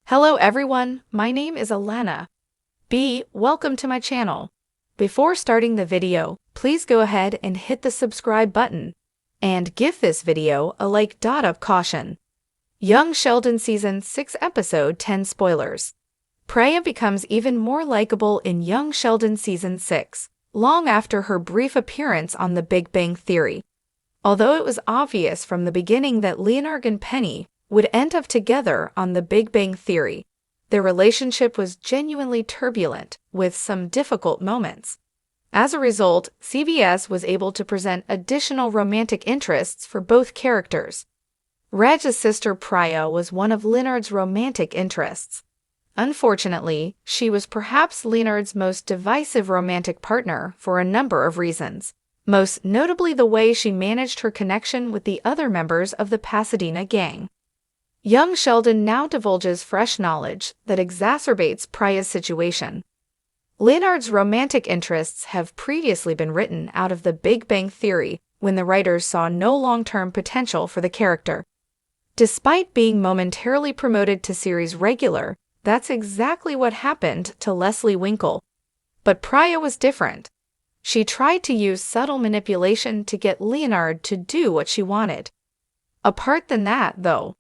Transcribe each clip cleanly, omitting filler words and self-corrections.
Hello everyone, my name is Alana. Welcome to my channel. Before starting the video, please go ahead and hit the subscribe button. And give this video a like. Of caution. Young Sheldon Season 6 Episode 10 Spoilers. Priya becomes even more likable in Young Sheldon Season 6, long after her brief appearance on The Big Bang Theory. Although it was obvious from the beginning that Leonard and Penny would end up together on The Big Bang Theory, their relationship was genuinely turbulent, with some difficult moments. As a result, CBS was able to present additional romantic interests for both characters. Raj's sister Priya was one of Leonard's romantic interests. Unfortunately, she was perhaps Leonard's most divisive romantic partner for a number of reasons, most notably the way she managed her connection with the other members of the Pasadena gang. Young Sheldon now divulges fresh knowledge that exacerbates Priya's situation. Leonard's romantic interests have previously been written out of The Big Bang Theory when the writers saw no long-term potential for the character. Despite being momentarily promoted to series regular, that's exactly what happened to Leslie Winkle. But Priya was different. She tried to use subtle manipulation to get Leonard to do what she wanted. Apart from that, though,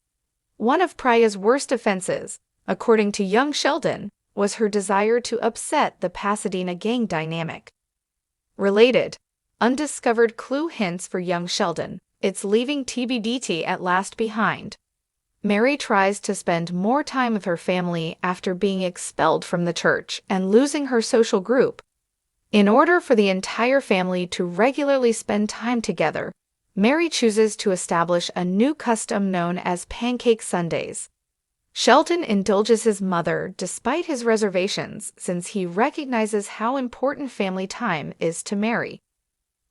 one of Priya's worst offenses, according to young Sheldon, was her desire to upset the Pasadena gang dynamic. Related, undiscovered clue hints for young Sheldon. It's leaving TBDT at last behind. Mary tries to spend more time with her family after being expelled from the church and losing her social group. In order for the entire family to regularly spend time together, Mary chooses to establish a new custom known as Pancake Sundays. Sheldon indulges his mother despite his reservations since he recognizes how important family time is to Mary.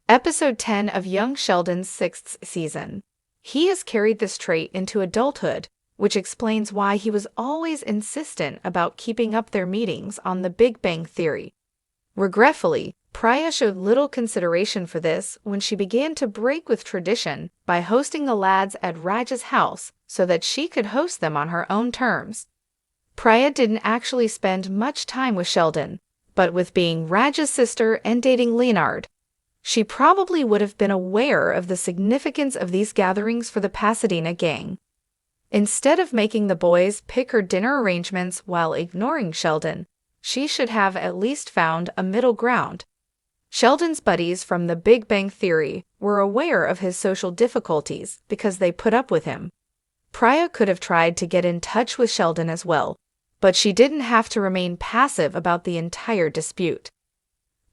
Episode 10 of Young Sheldon's 6th season. He has carried this trait into adulthood, which explains why he was always insistent about keeping up their meetings on The Big Bang Theory. Regretfully, Priya showed little consideration for this when she began to break with tradition by hosting the lads at Raj's house so that she could host them on her own terms. Priya didn't actually spend much time with Sheldon, but with being Raj's sister and dating Leonard, she probably would have been aware of the significance of these gatherings for the Pasadena gang. Instead of making the boys pick her dinner arrangements while ignoring Sheldon, she should have at least found a middle ground. Sheldon's buddies from The Big Bang Theory were aware of his social difficulties because they put up with him. Priya could have tried to get in touch with Sheldon as well, but she didn't have to remain passive about the entire dispute.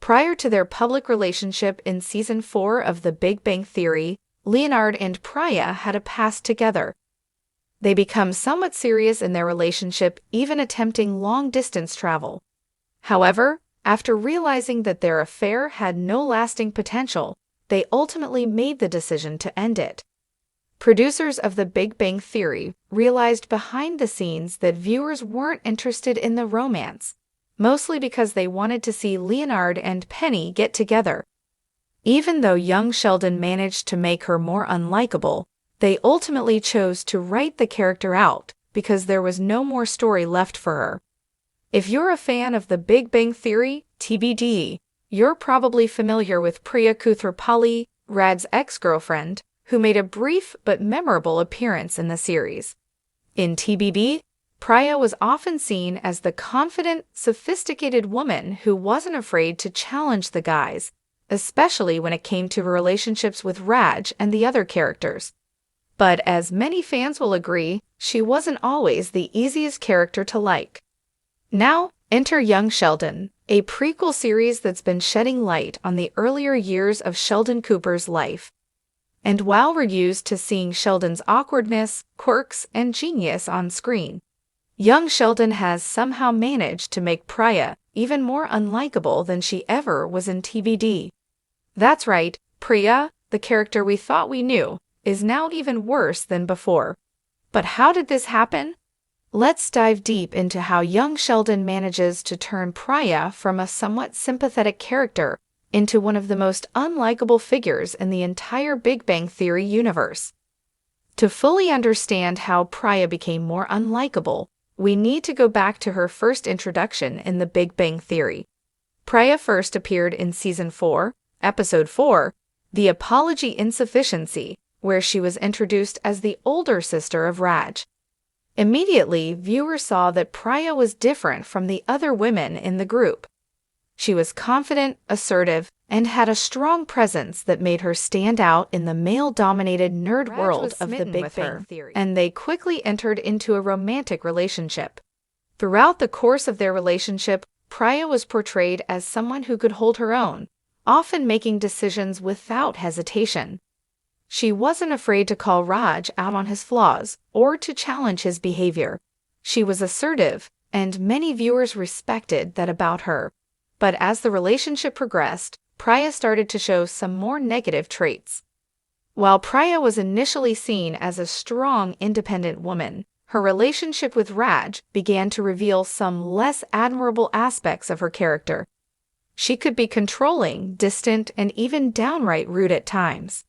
Prior to their public relationship in Season 4 of The Big Bang Theory, Leonard and Priya had a past together. They become somewhat serious in their relationship, even attempting long-distance travel. However, after realizing that their affair had no lasting potential, they ultimately made the decision to end it. Producers of The Big Bang Theory realized behind the scenes that viewers weren't interested in the romance, mostly because they wanted to see Leonard and Penny get together. Even though young Sheldon managed to make her more unlikable, they ultimately chose to write the character out because there was no more story left for her. If you're a fan of The Big Bang Theory, TBD, you're probably familiar with Priya Kuthrapali, Rad's ex-girlfriend, who made a brief but memorable appearance in the series. In TBD, Priya was often seen as the confident, sophisticated woman who wasn't afraid to challenge the guys, especially when it came to her relationships with Raj and the other characters. But as many fans will agree, she wasn't always the easiest character to like. Now, enter Young Sheldon, a prequel series that's been shedding light on the earlier years of Sheldon Cooper's life. And while we're used to seeing Sheldon's awkwardness, quirks, and genius on screen, young Sheldon has somehow managed to make Priya even more unlikable than she ever was in TBD. That's right, Priya, the character we thought we knew, is now even worse than before. But how did this happen? Let's dive deep into how young Sheldon manages to turn Priya from a somewhat sympathetic character into one of the most unlikable figures in the entire Big Bang Theory universe. To fully understand how Priya became more unlikable, we need to go back to her first introduction in The Big Bang Theory. Priya first appeared in Season 4, Episode 4, The Apology Insufficiency, where she was introduced as the older sister of Raj. Immediately, viewers saw that Priya was different from the other women in the group. She was confident, assertive, and had a strong presence that made her stand out in the male-dominated nerd world of The Big Bang Theory, and they quickly entered into a romantic relationship. Throughout the course of their relationship, Priya was portrayed as someone who could hold her own, often making decisions without hesitation. She wasn't afraid to call Raj out on his flaws or to challenge his behavior. She was assertive, and many viewers respected that about her. But as the relationship progressed, Priya started to show some more negative traits. While Priya was initially seen as a strong, independent woman, her relationship with Raj began to reveal some less admirable aspects of her character. She could be controlling, distant, and even downright rude at times.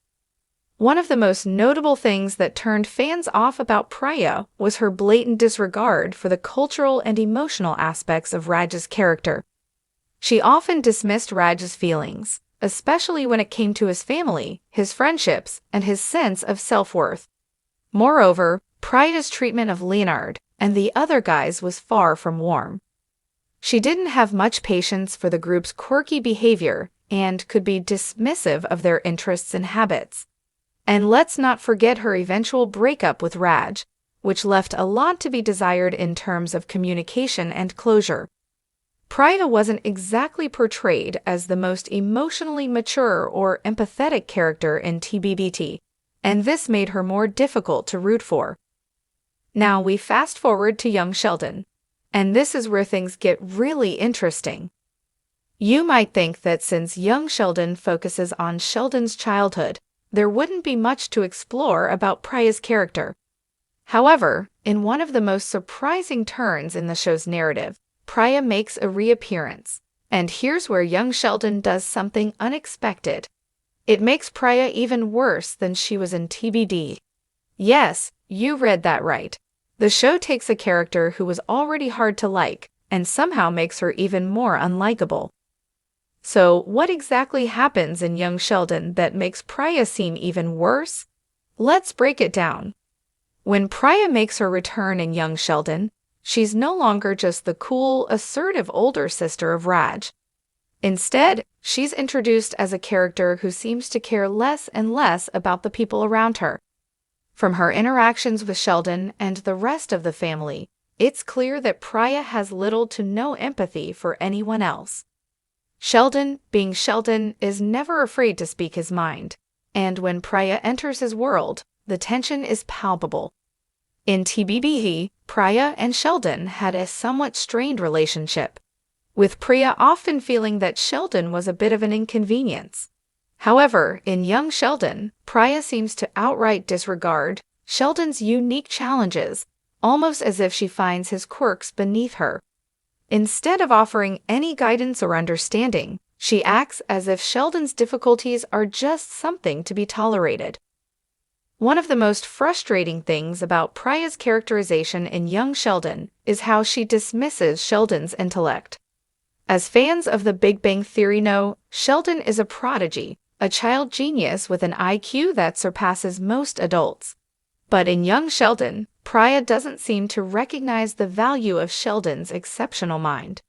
One of the most notable things that turned fans off about Priya was her blatant disregard for the cultural and emotional aspects of Raj's character. She often dismissed Raj's feelings, especially when it came to his family, his friendships, and his sense of self-worth. Moreover, Priya's treatment of Leonard and the other guys was far from warm. She didn't have much patience for the group's quirky behavior and could be dismissive of their interests and habits. And let's not forget her eventual breakup with Raj, which left a lot to be desired in terms of communication and closure. Priya wasn't exactly portrayed as the most emotionally mature or empathetic character in TBBT, and this made her more difficult to root for. Now we fast forward to young Sheldon, and this is where things get really interesting. You might think that since young Sheldon focuses on Sheldon's childhood, there wouldn't be much to explore about Priya's character. However, in one of the most surprising turns in the show's narrative, Priya makes a reappearance, and here's where young Sheldon does something unexpected. It makes Priya even worse than she was in TBD. Yes, you read that right. The show takes a character who was already hard to like and somehow makes her even more unlikable. So, what exactly happens in young Sheldon that makes Priya seem even worse? Let's break it down. When Priya makes her return in young Sheldon, she's no longer just the cool, assertive older sister of Raj. Instead, she's introduced as a character who seems to care less and less about the people around her. From her interactions with Sheldon and the rest of the family, it's clear that Priya has little to no empathy for anyone else. Sheldon, being Sheldon, is never afraid to speak his mind, and when Priya enters his world, the tension is palpable. In TBBT, Priya and Sheldon had a somewhat strained relationship, with Priya often feeling that Sheldon was a bit of an inconvenience. However, in young Sheldon, Priya seems to outright disregard Sheldon's unique challenges, almost as if she finds his quirks beneath her. Instead of offering any guidance or understanding, she acts as if Sheldon's difficulties are just something to be tolerated. One of the most frustrating things about Priya's characterization in young Sheldon is how she dismisses Sheldon's intellect. As fans of The Big Bang Theory know, Sheldon is a prodigy, a child genius with an IQ that surpasses most adults. But in young Sheldon, Priya doesn't seem to recognize the value of Sheldon's exceptional mind.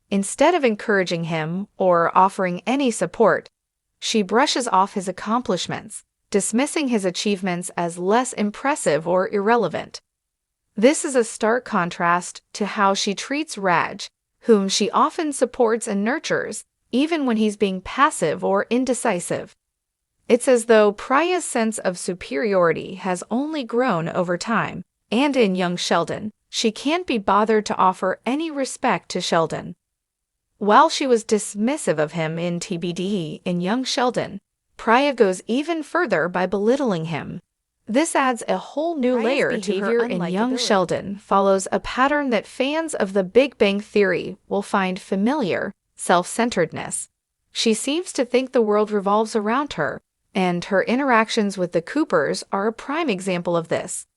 Instead of encouraging him or offering any support, she brushes off his accomplishments, dismissing his achievements as less impressive or irrelevant. This is a stark contrast to how she treats Raj, whom she often supports and nurtures, even when he's being passive or indecisive. It's as though Priya's sense of superiority has only grown over time, and in young Sheldon, she can't be bothered to offer any respect to Sheldon. While she was dismissive of him in TBD in young Sheldon, Priya goes even further by belittling him. This adds a whole new layer to her in young Sheldon, follows a pattern that fans of The Big Bang Theory will find familiar: self-centeredness. She seems to think the world revolves around her, and her interactions with the Coopers are a prime example of this.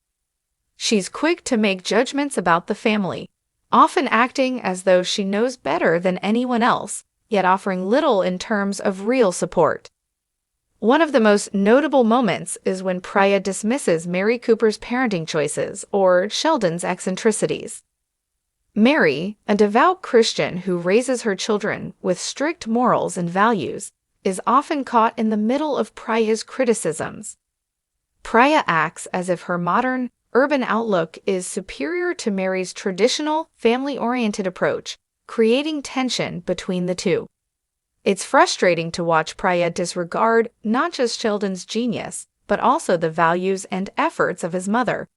She's quick to make judgments about the family, often acting as though she knows better than anyone else, yet offering little in terms of real support. One of the most notable moments is when Priya dismisses Mary Cooper's parenting choices or Sheldon's eccentricities. Mary, a devout Christian who raises her children with strict morals and values, is often caught in the middle of Priya's criticisms. Priya acts as if her modern, urban outlook is superior to Mary's traditional, family-oriented approach, creating tension between the two. It's frustrating to watch Priya disregard not just Sheldon's genius, but also the values and efforts of his mother.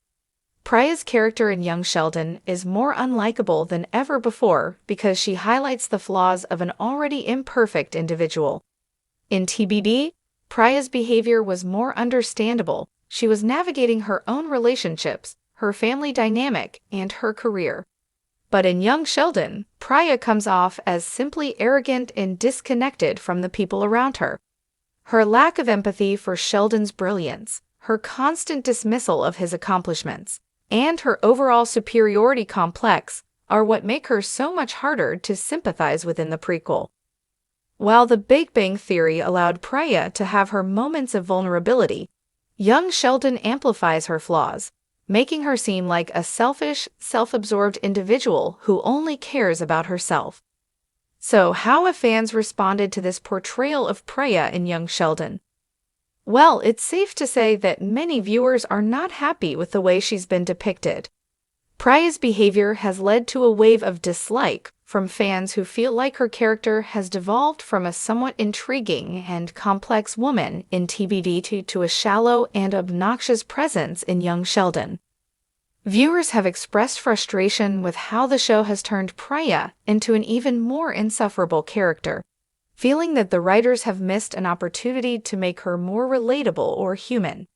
Priya's character in young Sheldon is more unlikable than ever before because she highlights the flaws of an already imperfect individual. In TBD, Priya's behavior was more understandable. She was navigating her own relationships, her family dynamic, and her career. But in young Sheldon, Priya comes off as simply arrogant and disconnected from the people around her. Her lack of empathy for Sheldon's brilliance, her constant dismissal of his accomplishments, and her overall superiority complex are what make her so much harder to sympathize with in the prequel. While The Big Bang Theory allowed Priya to have her moments of vulnerability, young Sheldon amplifies her flaws, making her seem like a selfish, self-absorbed individual who only cares about herself. So, how have fans responded to this portrayal of Priya in young Sheldon? Well, it's safe to say that many viewers are not happy with the way she's been depicted. Priya's behavior has led to a wave of dislike from fans who feel like her character has devolved from a somewhat intriguing and complex woman in TBD to a shallow and obnoxious presence in young Sheldon. Viewers have expressed frustration with how the show has turned Priya into an even more insufferable character, feeling that the writers have missed an opportunity to make her more relatable or human.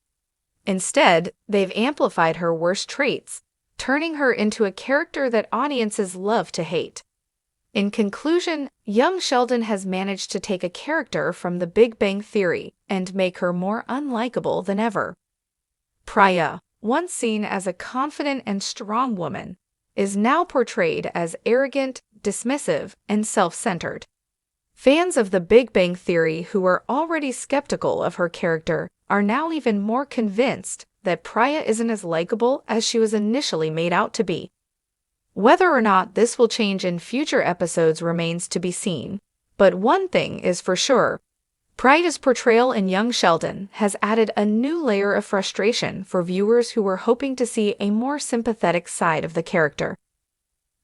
Instead, they've amplified her worst traits, turning her into a character that audiences love to hate. In conclusion, young Sheldon has managed to take a character from The Big Bang Theory and make her more unlikable than ever. Priya, once seen as a confident and strong woman, is now portrayed as arrogant, dismissive, and self-centered. Fans of The Big Bang Theory who were already skeptical of her character are now even more convinced that Priya isn't as likable as she was initially made out to be. Whether or not this will change in future episodes remains to be seen, but one thing is for sure: Priya's portrayal in young Sheldon has added a new layer of frustration for viewers who were hoping to see a more sympathetic side of the character.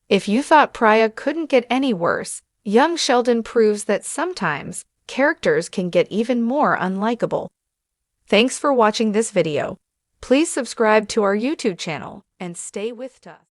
If you thought Priya couldn't get any worse, young Sheldon proves that sometimes characters can get even more unlikable. Thanks for watching this video. Please subscribe to our YouTube channel and stay with us.